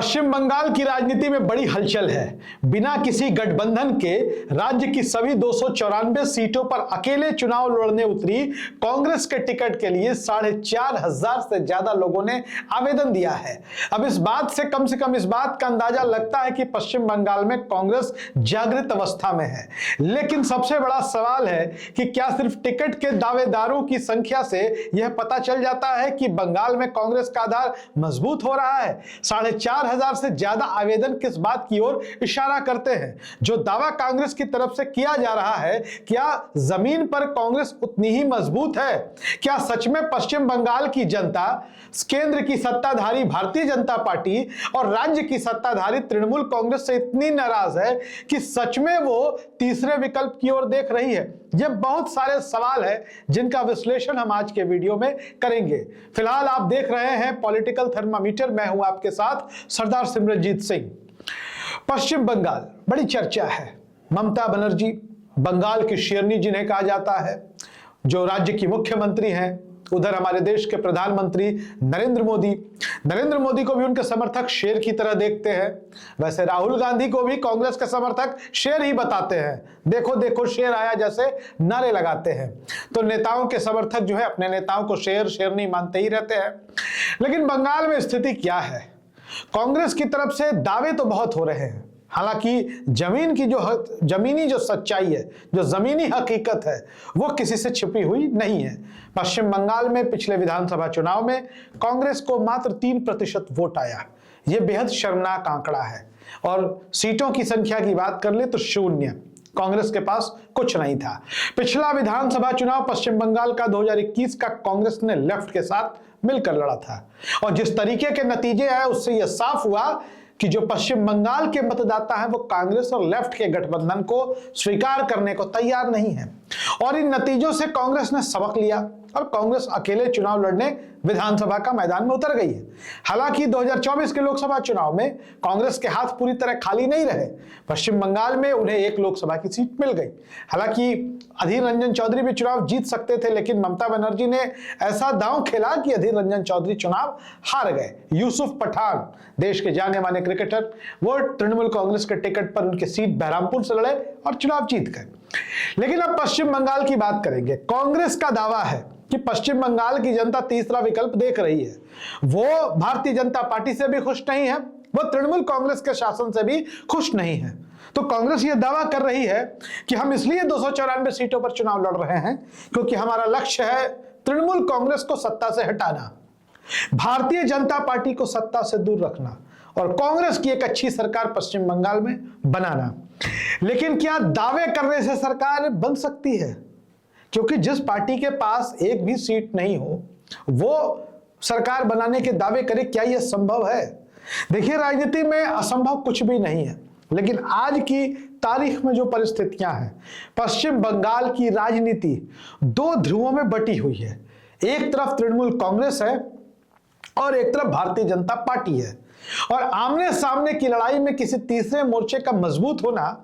पश्चिम बंगाल की राजनीति में बड़ी हलचल है। बिना किसी गठबंधन के राज्य की सभी 294 सीटों पर अकेले चुनाव लड़ने उतरी कांग्रेस के टिकट के लिए 4,500 से ज्यादा लोगों ने आवेदन दिया है। अब इस बात से कम इस बात का अंदाजा लगता है कि पश्चिम बंगाल में कांग्रेस जागृत अवस्था में है। लेकिन सबसे बड़ा सवाल है कि क्या सिर्फ टिकट के दावेदारों की संख्या से यह पता चल जाता है कि बंगाल में कांग्रेस का आधार मजबूत हो रहा है। 4,500 से ज्यादा आवेदन किस बात की ओर इशारा करते हैं? जो दावा कांग्रेस की तरफ से किया जा रहा है, क्या जमीन पर कांग्रेस उतनी ही मजबूत है? क्या सच में पश्चिम बंगाल की जनता केंद्र की सत्ताधारी भारतीय जनता पार्टी और राज्य की सत्ताधारी तृणमूल कांग्रेस से इतनी नाराज है कि सच में वो तीसरे विकल्प की ओर देख रही है? ये बहुत सारे सवाल हैं जिनका विश्लेषण हम आज के वीडियो में करेंगे। फिलहाल आप देख रहे हैं पॉलिटिकल थर्मामीटर, मैं हूं आपके साथ सरदार सिमरनजीत सिंह। पश्चिम बंगाल बड़ी चर्चा है। ममता बनर्जी बंगाल की शेरनी जिन्हें कहा जाता है, जो राज्य की मुख्यमंत्री हैं। उधर हमारे देश के प्रधानमंत्री नरेंद्र मोदी को भी उनके समर्थक शेर की तरह देखते हैं। वैसे राहुल गांधी को भी कांग्रेस के समर्थक शेर ही बताते हैं। देखो देखो शेर आया जैसे नारे लगाते हैं। तो नेताओं के समर्थक जो है अपने नेताओं को शेर शेरनी मानते ही रहते हैं। लेकिन बंगाल में स्थिति क्या है? कांग्रेस की तरफ से दावे तो बहुत हो रहे हैं, हालांकि जमीनी जो सच्चाई है, जो जमीनी हकीकत है, वो किसी से छिपी हुई नहीं है। पश्चिम बंगाल में पिछले विधानसभा चुनाव में कांग्रेस को मात्र 3% वोट आया। यह बेहद शर्मनाक आंकड़ा है। और सीटों की संख्या की बात कर ले तो 0। कांग्रेस के पास कुछ नहीं था। पिछला विधानसभा चुनाव पश्चिम बंगाल का 2021 का कांग्रेस ने लेफ्ट के साथ मिलकर लड़ा था। और जिस तरीके के नतीजे आए उससे यह साफ हुआ कि जो पश्चिम बंगाल के मतदाता हैं वो कांग्रेस और लेफ्ट के गठबंधन को स्वीकार करने को तैयार नहीं है। और इन नतीजों से कांग्रेस ने सबक लिया और कांग्रेस अकेले चुनाव लड़ने विधानसभा का मैदान में उतर गई है। हालांकि 2024 के लोकसभा चुनाव में कांग्रेस के हाथ पूरी तरह खाली नहीं रहे। पश्चिम बंगाल में उन्हें 1 लोकसभा की सीट मिल गई। हालांकि अधीर रंजन चौधरी भी चुनाव जीत सकते थे, लेकिन ममता बनर्जी ने ऐसा दांव खेला कि अधीर रंजन चौधरी चुनाव हार गए। यूसुफ पठान, देश के जाने माने क्रिकेटर, वो तृणमूल कांग्रेस के टिकट पर उनकी सीट बहरामपुर से लड़े और चुनाव जीत गए। लेकिन अब पश्चिम बंगाल की बात करेंगे। कांग्रेस का दावा है कि पश्चिम बंगाल की जनता तीसरा विकल्प देख रही है। वो भारतीय जनता पार्टी से भी खुश नहीं है, वो तृणमूल कांग्रेस के शासन से भी खुश नहीं है। तो कांग्रेस ये दावा कर रही है कि हम इसलिए 294 सीटों पर चुनाव लड़ रहे हैं क्योंकि हमारा लक्ष्य है तृणमूल कांग्रेस को सत्ता से हटाना, भारतीय जनता पार्टी को सत्ता से दूर रखना और कांग्रेस की एक अच्छी सरकार पश्चिम बंगाल में बनाना। लेकिन क्या दावे करने से सरकार बन सकती है? क्योंकि जिस पार्टी के पास एक भी सीट नहीं हो वो सरकार बनाने के दावे करे, क्या यह संभव है? देखिए, राजनीति में असंभव कुछ भी नहीं है। लेकिन आज की तारीख में जो परिस्थितियां हैं, पश्चिम बंगाल की राजनीति 2 ध्रुवों में बटी हुई है। एक तरफ तृणमूल कांग्रेस है और एक तरफ भारतीय जनता पार्टी है। और आमने सामने की लड़ाई में किसी तीसरे मोर्चे का मजबूत होना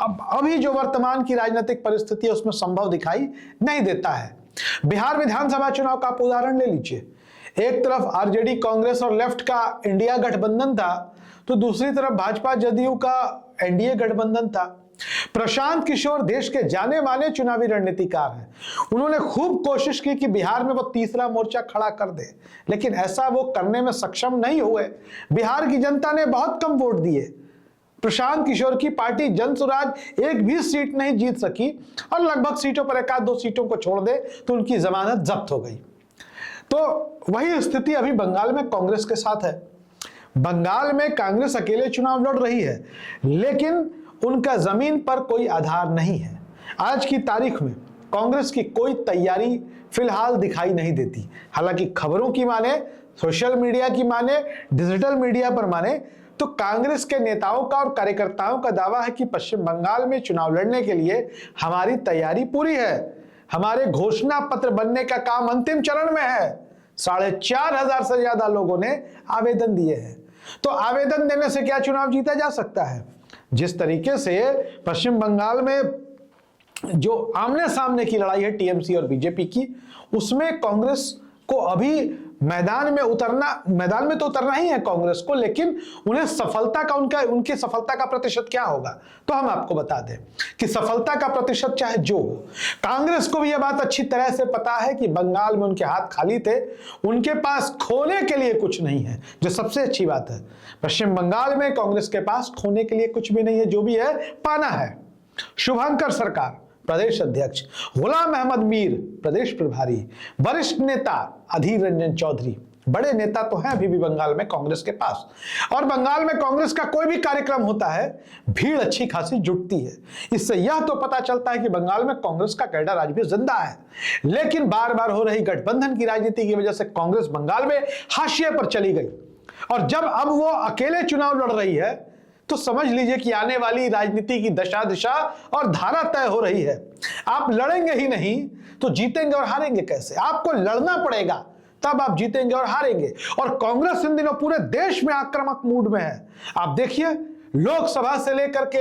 अभी जो वर्तमान की राजनीतिक परिस्थिति है उसमें संभव दिखाई नहीं देता है। बिहार विधानसभा चुनाव का आप उदाहरण ले लीजिए। एक तरफ आरजेडी कांग्रेस और लेफ्ट का इंडिया गठबंधन था, तो दूसरी तरफ भाजपा जदयू का एनडीए गठबंधन था। प्रशांत किशोर देश के जाने माने चुनावी रणनीतिकार हैं। उन्होंने खूब कोशिश की कि बिहार में वो तीसरा मोर्चा खड़ा कर दे, लेकिन ऐसा वो करने में सक्षम नहीं हुए। बिहार की जनता ने बहुत कम वोट दिए। प्रशांत किशोर की पार्टी जनसुराज एक भी सीट नहीं जीत सकी और लगभग सीटों पर 1-2 सीटों को छोड़ दे तो उनकी जमानत जब्त हो गई। तो वही स्थिति अभी बंगाल में कांग्रेस के साथ है। बंगाल में कांग्रेस अकेले चुनाव लड़ रही है, लेकिन उनका जमीन पर कोई आधार नहीं है। आज की तारीख में कांग्रेस की कोई तैयारी फिलहाल दिखाई नहीं देती। हालांकि खबरों की माने, सोशल मीडिया की माने, डिजिटल मीडिया पर माने तो कांग्रेस के नेताओं का और कार्यकर्ताओं का दावा है कि पश्चिम बंगाल में चुनाव लड़ने के लिए हमारी तैयारी पूरी है। हमारे घोषणा पत्र बनने का काम अंतिम चरण में है। 4,500 से ज्यादा लोगों ने आवेदन दिए हैं। तो आवेदन देने से क्या चुनाव जीता जा सकता है? जिस तरीके से पश्चिम बंगाल में जो आमने सामने की लड़ाई है टीएमसी और बीजेपी की, उसमें कांग्रेस को अभी मैदान में तो उतरना ही है कांग्रेस को, लेकिन उन्हें सफलता का उनकी सफलता का प्रतिशत क्या होगा, तो हम आपको बता दें कि सफलता का प्रतिशत चाहे जो हो, कांग्रेस को भी यह बात अच्छी तरह से पता है कि बंगाल में उनके हाथ खाली थे, उनके पास खोने के लिए कुछ नहीं है, जो सबसे अच्छी बात है। पश्चिम बंगाल में कांग्रेस के पास खोने के लिए कुछ भी नहीं है, जो भी है पाना है। शुभंकर सरकार प्रदेश अध्यक्ष, गुलाम अहमद मीर प्रदेश प्रभारी, वरिष्ठ नेता अधीर रंजन चौधरी, बड़े नेता तो हैं अभी भी बंगाल में कांग्रेस के पास, और बंगाल में कांग्रेस का कोई भी कार्यक्रम होता है भीड़ अच्छी खासी जुटती है। इससे यह तो पता चलता है कि बंगाल में कांग्रेस का कैडर आज भी जिंदा है। लेकिन बार बार हो रही गठबंधन की राजनीति की वजह से कांग्रेस बंगाल में हाशिए पर चली गई, और जब अब वो अकेले चुनाव लड़ रही है तो समझ लीजिए कि आने वाली राजनीति की दशा दिशा और धारा तय हो रही है। आप लड़ेंगे ही नहीं तो जीतेंगे और हारेंगे कैसे? आपको लड़ना पड़ेगा, तब आप जीतेंगे और हारेंगे। और कांग्रेस इन दिनों पूरे देश में आक्रामक मूड में है। आप देखिए, लोकसभा से लेकर के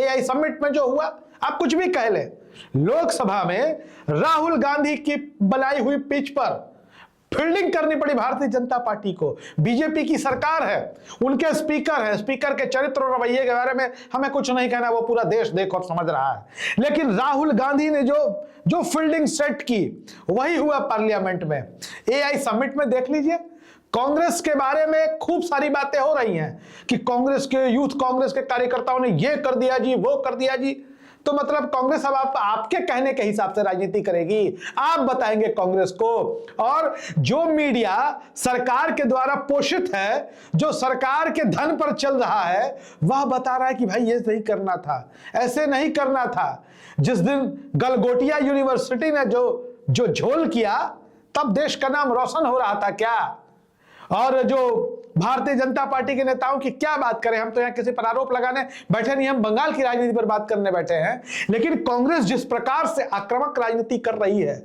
एआई समिट में जो हुआ, आप कुछ भी कह लें, लोकसभा में राहुल गांधी की बनाई हुई पिच पर फील्डिंग करनी पड़ी भारतीय जनता पार्टी को। बीजेपी की सरकार है, उनके स्पीकर हैं, स्पीकर के चरित्र और रवैये के बारे में हमें कुछ नहीं कहना, वो पूरा देश देख और समझ रहा है। लेकिन राहुल गांधी ने जो फील्डिंग सेट की वही हुआ पार्लियामेंट में। एआई समिट में देख लीजिए, कांग्रेस के बारे में खूब सारी बातें हो रही हैं कि कांग्रेस के यूथ कांग्रेस के कार्यकर्ताओं ने ये कर दिया जी, वो कर दिया जी। तो मतलब कांग्रेस अब आपके कहने के हिसाब से राजनीति करेगी, आप बताएंगे कांग्रेस को। और जो मीडिया सरकार के द्वारा पोषित है, जो सरकार के धन पर चल रहा है, वह बता रहा है कि भाई ये नहीं करना था, ऐसे नहीं करना था। जिस दिन गलगोटिया यूनिवर्सिटी ने जो झोल किया, तब देश का नाम रोशन हो रहा था क्या? और जो भारतीय जनता पार्टी के नेताओं की क्या बात करें, हम तो यहाँ किसी पर आरोप लगाने बैठे नहीं, हम बंगाल की राजनीति पर बात करने बैठे हैं। लेकिन कांग्रेस जिस प्रकार से आक्रामक राजनीति कर रही है,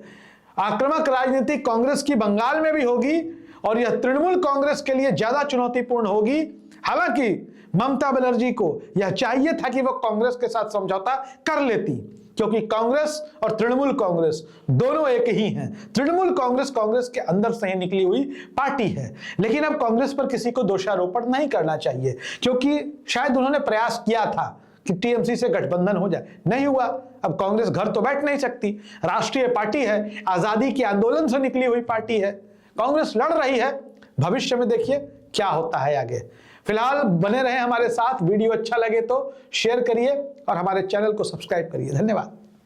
आक्रामक राजनीति कांग्रेस की बंगाल में भी होगी, और यह तृणमूल कांग्रेस के लिए ज्यादा चुनौतीपूर्ण होगी। हालांकि ममता बनर्जी को यह चाहिए था कि वह कांग्रेस के साथ समझौता कर लेती, क्योंकि कांग्रेस और तृणमूल कांग्रेस दोनों एक ही हैं। तृणमूल कांग्रेस कांग्रेस के अंदर से ही निकली हुई पार्टी है। लेकिन अब कांग्रेस पर किसी को दोषारोपण नहीं करना चाहिए, क्योंकि शायद उन्होंने प्रयास किया था कि टीएमसी से गठबंधन हो जाए, नहीं हुआ। अब कांग्रेस घर तो बैठ नहीं सकती, राष्ट्रीय पार्टी है, आजादी के आंदोलन से निकली हुई पार्टी है, कांग्रेस लड़ रही है। भविष्य में देखिए क्या होता है आगे। फिलहाल बने रहे हमारे साथ, वीडियो अच्छा लगे तो शेयर करिए और हमारे चैनल को सब्सक्राइब करिए। धन्यवाद।